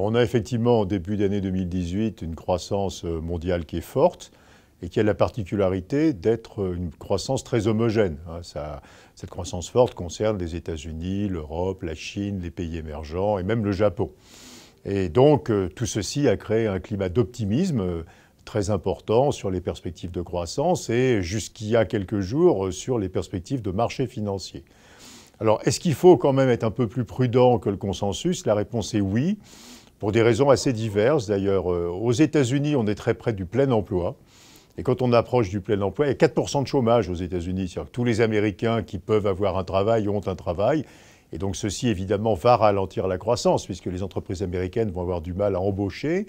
on a effectivement, au début d'année 2018, une croissance mondiale qui est forte et qui a la particularité d'être une croissance très homogène. Cette croissance forte concerne les États-Unis, l'Europe, la Chine, les pays émergents et même le Japon. Et donc, tout ceci a créé un climat d'optimisme très important sur les perspectives de croissance et jusqu'il y a quelques jours sur les perspectives de marché financier. Alors, est-ce qu'il faut quand même être un peu plus prudent que le consensus? La réponse est oui, pour des raisons assez diverses. D'ailleurs, aux États-Unis, on est très près du plein emploi. Et quand on approche du plein emploi, il y a 4% de chômage aux États-Unis. C'est-à-dire que tous les Américains qui peuvent avoir un travail ont un travail. Et donc, ceci, évidemment, va ralentir la croissance, puisque les entreprises américaines vont avoir du mal à embaucher.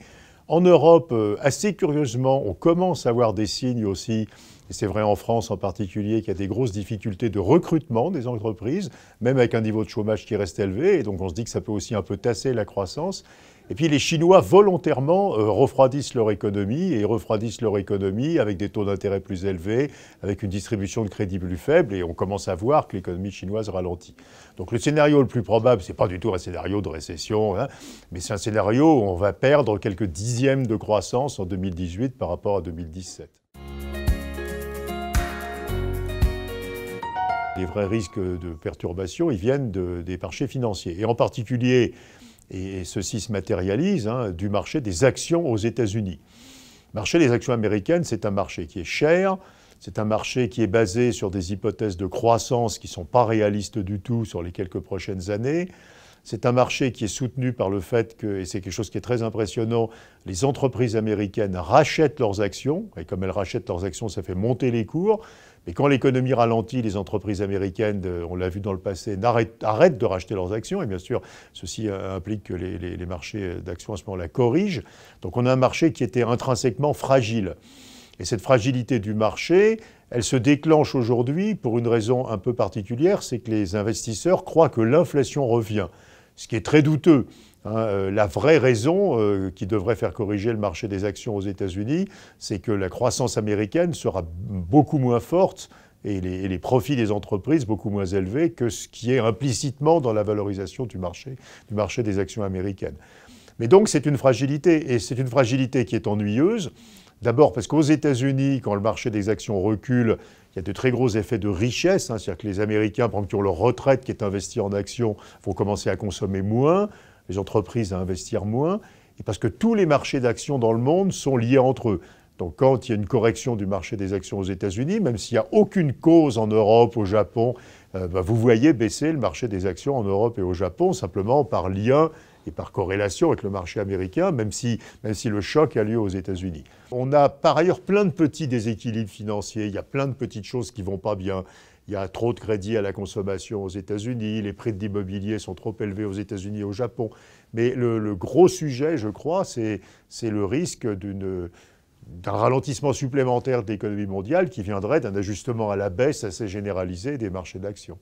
En Europe, assez curieusement, on commence à voir des signes aussi, et c'est vrai en France en particulier, qu'il y a des grosses difficultés de recrutement des entreprises, même avec un niveau de chômage qui reste élevé. Et donc, on se dit que ça peut aussi un peu tasser la croissance. Et puis les Chinois, volontairement, refroidissent leur économie, et refroidissent leur économie avec des taux d'intérêt plus élevés, avec une distribution de crédit plus faible, et on commence à voir que l'économie chinoise ralentit. Donc le scénario le plus probable, c'est pas du tout un scénario de récession, mais c'est un scénario où on va perdre quelques dixièmes de croissance en 2018 par rapport à 2017. Les vrais risques de perturbation, ils viennent des marchés financiers, et en particulier, et ceci se matérialise, du marché des actions aux États-Unis. Le marché des actions américaines, c'est un marché qui est cher, c'est un marché qui est basé sur des hypothèses de croissance qui ne sont pas réalistes du tout sur les quelques prochaines années. C'est un marché qui est soutenu par le fait que, et c'est quelque chose qui est très impressionnant, les entreprises américaines rachètent leurs actions, et comme elles rachètent leurs actions, ça fait monter les cours. Mais quand l'économie ralentit, les entreprises américaines, on l'a vu dans le passé, arrêtent de racheter leurs actions. Et bien sûr, ceci implique que les marchés d'actions à ce moment-là corrigent. Donc on a un marché qui était intrinsèquement fragile. Et cette fragilité du marché, elle se déclenche aujourd'hui pour une raison un peu particulière, c'est que les investisseurs croient que l'inflation revient, ce qui est très douteux. La vraie raison qui devrait faire corriger le marché des actions aux États-Unis, c'est que la croissance américaine sera beaucoup moins forte et les profits des entreprises beaucoup moins élevés que ce qui est implicitement dans la valorisation du marché des actions américaines. Mais donc c'est une fragilité, et c'est une fragilité qui est ennuyeuse. D'abord parce qu'aux États-Unis, quand le marché des actions recule, il y a de très gros effets de richesse. C'est-à-dire que les Américains, par exemple, qui ont leur retraite qui est investie en actions, vont commencer à consommer moins, les entreprises à investir moins, et parce que tous les marchés d'actions dans le monde sont liés entre eux. Donc quand il y a une correction du marché des actions aux États-Unis, même s'il n'y a aucune cause en Europe, au Japon, vous voyez baisser le marché des actions en Europe et au Japon, simplement par lien et par corrélation avec le marché américain, même si le choc a lieu aux États-Unis. On a par ailleurs plein de petits déséquilibres financiers, il y a plein de petites choses qui ne vont pas bien. Il y a trop de crédits à la consommation aux États-Unis, les prix de l'immobilier sont trop élevés aux États-Unis et au Japon. Mais le gros sujet, je crois, c'est le risque d'un ralentissement supplémentaire de l'économie mondiale qui viendrait d'un ajustement à la baisse assez généralisé des marchés d'actions.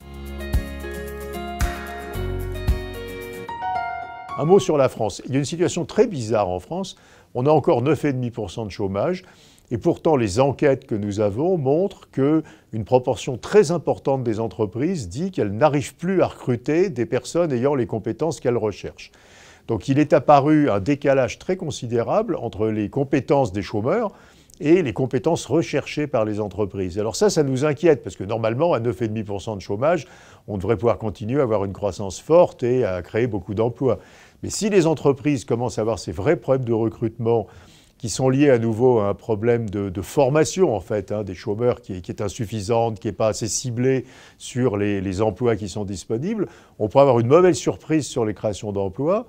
Un mot sur la France. Il y a une situation très bizarre en France. On a encore 9,5% de chômage. Et pourtant, les enquêtes que nous avons montrent qu'une proportion très importante des entreprises dit qu'elles n'arrivent plus à recruter des personnes ayant les compétences qu'elles recherchent. Donc il est apparu un décalage très considérable entre les compétences des chômeurs et les compétences recherchées par les entreprises. Alors ça nous inquiète, parce que normalement, à 9,5% de chômage, on devrait pouvoir continuer à avoir une croissance forte et à créer beaucoup d'emplois. Mais si les entreprises commencent à avoir ces vrais problèmes de recrutement qui sont liés à nouveau à un problème de formation, en fait, des chômeurs qui est insuffisante, qui n'est pas assez ciblée sur les emplois qui sont disponibles, on pourrait avoir une mauvaise surprise sur les créations d'emplois,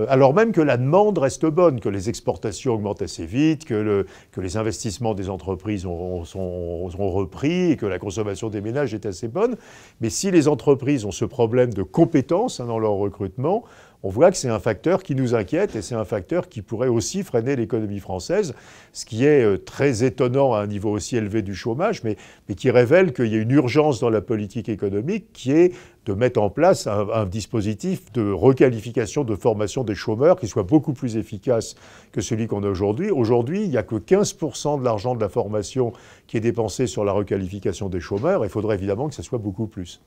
alors même que la demande reste bonne, que les exportations augmentent assez vite, que les investissements des entreprises ont repris et que la consommation des ménages est assez bonne. Mais si les entreprises ont ce problème de compétences dans leur recrutement, on voit que c'est un facteur qui nous inquiète et c'est un facteur qui pourrait aussi freiner l'économie française, ce qui est très étonnant à un niveau aussi élevé du chômage, mais qui révèle qu'il y a une urgence dans la politique économique qui est de mettre en place un dispositif de requalification, de formation des chômeurs qui soit beaucoup plus efficace que celui qu'on a aujourd'hui. Aujourd'hui, il n'y a que 15% de l'argent de la formation qui est dépensé sur la requalification des chômeurs. Il faudrait évidemment que ce soit beaucoup plus.